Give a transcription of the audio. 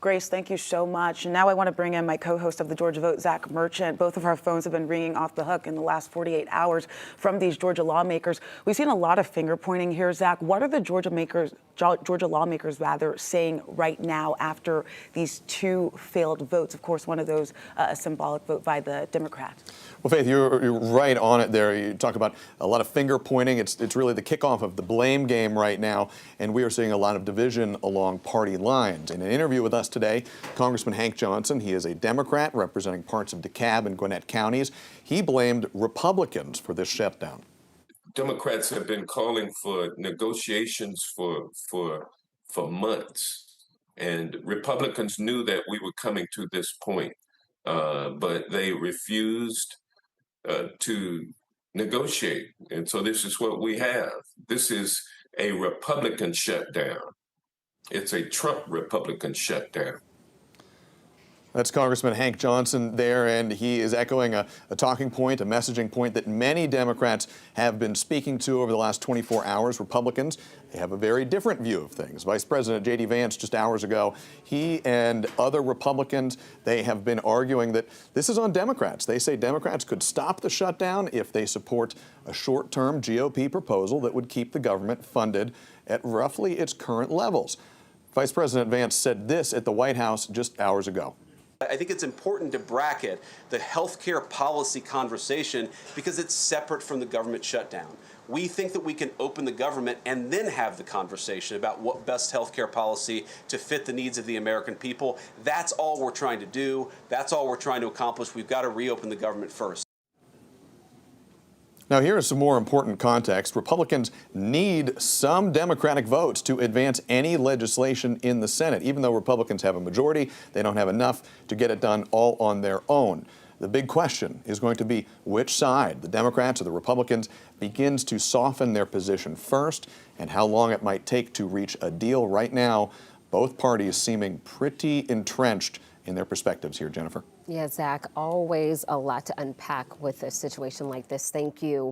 Grace, thank you so much. And now I want to bring in my co-host of the Georgia Vote, Zach Merchant. Both of our phones have been ringing off the hook in the last 48 hours from these Georgia lawmakers. We've seen a lot of finger pointing here, Zach. What are the Georgia lawmakers saying right now after these two failed votes? Of course, one of those a symbolic vote by the Democrats. Well, Faith, you're right on it there. You talk about a lot of finger pointing. It's really the kickoff of the blame game right now, and we are seeing a lot of division along party lines. In an interview with us today, Congressman Hank Johnson, he is a Democrat representing parts of DeKalb and Gwinnett counties. He blamed Republicans for this shutdown. Democrats have been calling for negotiations for months, and Republicans knew that we were coming to this point, but they refused to negotiate. And so this is what we have. This is a Republican shutdown. It's a Trump Republican shutdown. That's Congressman Hank Johnson there, and he is echoing a talking point, a messaging point that many Democrats have been speaking to over the last 24 hours. Republicans, they have a very different view of things. Vice President J.D. Vance, just hours ago, he and other Republicans, they have been arguing that this is on Democrats. They say Democrats could stop the shutdown if they support a short-term GOP proposal that would keep the government funded at roughly its current levels. Vice President Vance said this at the White House just hours ago. I think it's important to bracket the healthcare policy conversation because it's separate from the government shutdown. We think that we can open the government and then have the conversation about what best healthcare policy to fit the needs of the American people. That's all we're trying to do. That's all we're trying to accomplish. We've got to reopen the government first. Now, here is some more important context. Republicans need some Democratic votes to advance any legislation in the Senate. Even though Republicans have a majority, they don't have enough to get it done all on their own. The big question is going to be which side, the Democrats or the Republicans, begins to soften their position first, and how long it might take to reach a deal. Right now, both parties seeming pretty entrenched in their perspectives here, Jennifer. Yeah, Zach, always a lot to unpack with a situation like this. Thank you.